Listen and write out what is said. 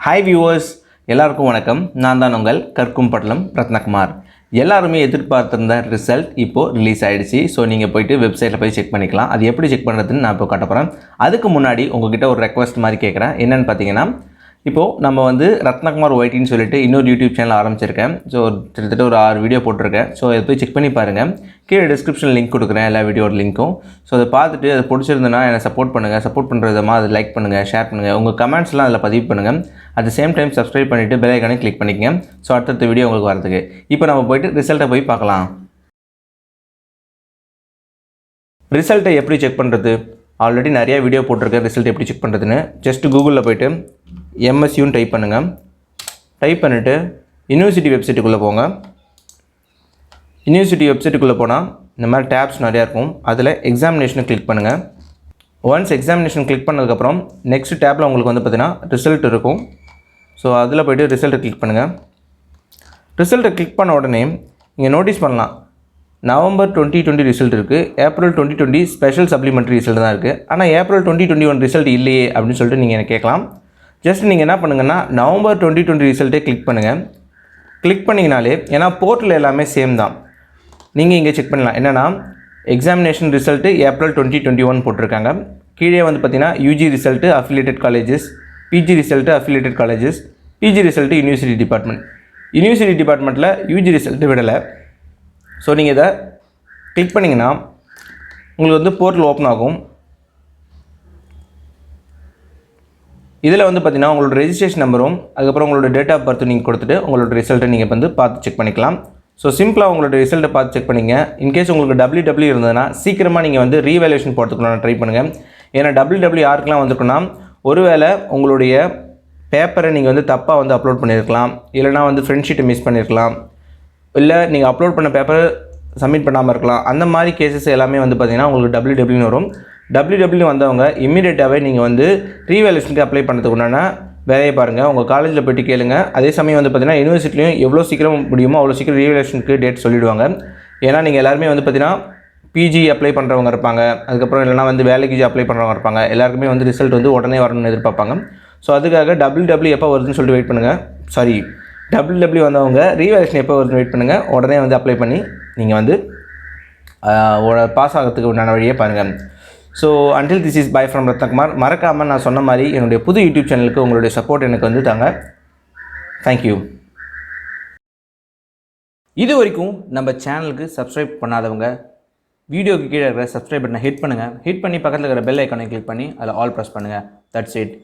Hi viewers, எல்லாருக்கும் வணக்கம். நான் தான் உங்கள் கற்கும் படலம் ரத்னகுமார். எல்லாருமே எதிர்பார்த்திருந்த ரிசல்ட் இப்போது ரிலீஸ் ஆகிடுச்சு. ஸோ நீங்கள் போய்ட்டு வெப்சைட்டில் போய் செக் பண்ணிக்கலாம். அது எப்படி செக் பண்ணுறதுன்னு நான் இப்போ காட்ட போகிறேன். அதுக்கு முன்னாடி உங்ககிட்ட ஒரு ரெக்வஸ்ட் மாதிரி கேட்குறேன். என்னென்னு பார்த்தீங்கன்னா, இப்போது நம்ம வந்து ரத்னகுமார் YTன்னு சொல்லிட்டு இன்னொரு யூடியூப் சேனல் ஆரம்பிச்சிருக்கேன். ஸோ கிட்டத்தட்ட ஒரு 6 வீடியோ போட்டிருக்கேன். ஸோ அதை போய் செக் பண்ணி பாருங்கள். கீழே டிஸ்கிரிப்ஷன் லிங்க் கொடுக்குறேன், எல்லா வீடியோட லிங்க்கும். ஸோ அதை பார்த்துட்டு அதை பிடிச்சிருந்ததுன்னா என்னை சப்போர்ட் பண்ணுங்கள். சப்போர்ட் பண்ணுற விதமாக அதை லைக் பண்ணுங்கள், ஷேர் பண்ணுங்கள், உங்கள் கமெண்ட்ஸ்லாம் அதில் பதிவு பண்ணுங்கள். At the same time subscribe பண்ணிவிட்டு பெல் ஐக்கானே கிளிக் பண்ணிக்கங்க. ஸோ அடுத்த வீடியோ உங்களுக்கு வரதுக்கு. இப்போ நம்ம போய்ட்டு ரிசல்ட்டை போய் பார்க்கலாம். ரிசல்ட்டை எப்படி செக் பண்ணுறது? ஆல்ரெடி நிறையா வீடியோ போட்டிருக்கேன் ரிசல்ட் எப்படி செக் பண்ணுறதுன்னு. ஜஸ்ட் கூகுளில் போய்ட்டு MSUன்னு டைப் பண்ணுங்கள். டைப் பண்ணிவிட்டு யூனிவர்சிட்டி வெப்சைட்டுக்குள்ளே போங்க. யூனிவர்சிட்டி வெப்சைட்டுக்குள்ளே போனால் இந்த மாதிரி டேப்ஸ் நிறையா இருக்கும். அதில் எக்ஸாமினேஷனை கிளிக் பண்ணுங்கள். ஒன்ஸ் எக்ஸாமினேஷன் கிளிக் பண்ணதுக்கப்புறம் நெக்ஸ்ட் டேப்பில் உங்களுக்கு வந்து பார்த்தீங்கன்னா ரிசல்ட் இருக்கும். ஸோ அதில் போய்ட்டு ரிசல்ட்டை கிளிக் பண்ணுங்கள். ரிசல்ட்டை கிளிக் பண்ண உடனே நீங்கள் நோட்டீஸ் பண்ணலாம், நவம்பர் 2020 ரிசல்ட் இருக்குது, ஏப்ரல் 2020 ஸ்பெஷல் சப்ளிமெண்ட்ரி ரிசல்ட் தான் இருக்குது. ஆனால் ஏப்ரல் 2021 ரிசல்ட் இல்லையே அப்படின்னு சொல்லிட்டு நீங்கள் எனக்கு கேட்கலாம். ஜஸ்ட் நீங்கள் என்ன பண்ணுங்கன்னா நவம்பர் 2020 ரிசல்ட்டே கிளிக் பண்ணுங்கள். கிளிக் பண்ணிங்கனாலே, ஏன்னா போர்ட்டல் எல்லாமே சேம் தான், நீங்கள் இங்கே செக் பண்ணலாம். என்னென்னா எக்ஸாமினேஷன் ரிசல்ட்டு ஏப்ரல் 2021 போட்டிருக்காங்க. கீழே வந்து பார்த்தீங்கன்னா UG result affiliated colleges, PG result affiliated colleges, PG result university department. University டிபார்ட்மெண்ட்டில் யூஜி ரிசல்ட்டு விடலை. ஸோ நீங்கள் இதை கிளிக் பண்ணிங்கன்னா உங்களுக்கு வந்து போர்ட்டல் ஓப்பன் ஆகும். இதில் வந்து பார்த்தீங்கன்னா உங்களோட ரெஜிஸ்ட்ரேஷன் நம்பரும் அதுக்கப்புறம் உங்களோட டேட் ஆஃப் பர்த் நீங்கள் கொடுத்துட்டு உங்களோட ரிசல்ட்டை நீங்கள் வந்து பார்த்து செக் பண்ணிக்கலாம். ஸோ சிம்பிளாக உங்களோட ரிசல்ட்டை பார்த்து செக் பண்ணிங்க. இன்கேஸ் உங்களுக்கு WW இருந்ததுன்னா சீக்கிரமாக நீங்கள் வந்து ரீவேல்யூஷன் போகிறதுக்கு ட்ரை பண்ணுங்கள். ஏன்னா WW யாருக்கெல்லாம் வந்துருக்குன்னா, ஒருவேளை உங்களுடைய பேப்பரை நீங்கள் வந்து தப்பாக வந்து அப்லோட் பண்ணியிருக்கலாம், இல்லைனா வந்து ஃப்ரெண்ட் ஷீட்டை மிஸ் பண்ணியிருக்கலாம், இல்லை நீங்கள் அப்லோட் பண்ண பேப்பர் சப்மிட் பண்ணாமல் இருக்கலாம். அந்த மாதிரி கேசஸ் எல்லாமே வந்து பார்த்திங்கன்னா உங்களுக்கு WWன்னு வரும். WW வந்தவங்க இம்மீடியட்டாகவே நீங்கள் வந்து ரீவேல்யூஷனுக்கு அப்ளை பண்ணுறதுக்கு உண்டான வேலையை பாருங்கள். உங்கள் காலேஜில் போய்ட்டு கேளுங்க. அதே சமயம் வந்து பார்த்திங்கன்னா யூனிவர்சிட்டிலையும் எவ்வளோ சீக்கிரம் முடியுமோ அவ்வளோ சீக்கிரம் ரீவேல்யூஷனுக்கு டேட் சொல்லிவிடுவாங்க. ஏன்னா நீங்கள் எல்லாருமே வந்து பார்த்திங்கன்னா பிஜி அப்ளை பண்ணுறவங்க இருப்பாங்க, அதுக்கப்புறம் இல்லைனா வந்து வேலைக்கு அப்ளை பண்ணுறவங்க இருப்பாங்க. எல்லாருக்குமே வந்து ரிசல்ட் வந்து உடனே வரணும்னு எதிர்பார்ப்பாங்க. ஸோ அதுக்காக WW எப்போ வருதுன்னு சொல்லிட்டு வெயிட் பண்ணுங்கள். WW வந்தவங்க ரீவேல்யூஷன் எப்போ வருதுன்னு வெயிட் பண்ணுங்கள். உடனே வந்து அப்ளை பண்ணி நீங்கள் வந்து பாஸ் ஆகிறதுக்கு உண்டான வழியை பாருங்கள். So until this is bye from Ratnakumar. மறக்காமல் நான் சொன்ன மாதிரி என்னுடைய புது யூடியூப் சேனலுக்கு உங்களுடைய சப்போர்ட் எனக்கு வந்து தாங்க. தேங்க்யூ. இது வரைக்கும் நம்ம சேனலுக்கு சப்ஸ்கிரைப் பண்ணாதவங்க வீடியோக்கு கீழே இருக்கிற சப்ஸ்கிரைப் பட்டனை ஹிட் பண்ணுங்கள். ஹிட் பண்ணி பக்கத்தில் இருக்கிற பெல் ஐக்கானை கிளிக் பண்ணி அதில் ஆல் ப்ரெஸ் பண்ணுங்கள். That's it.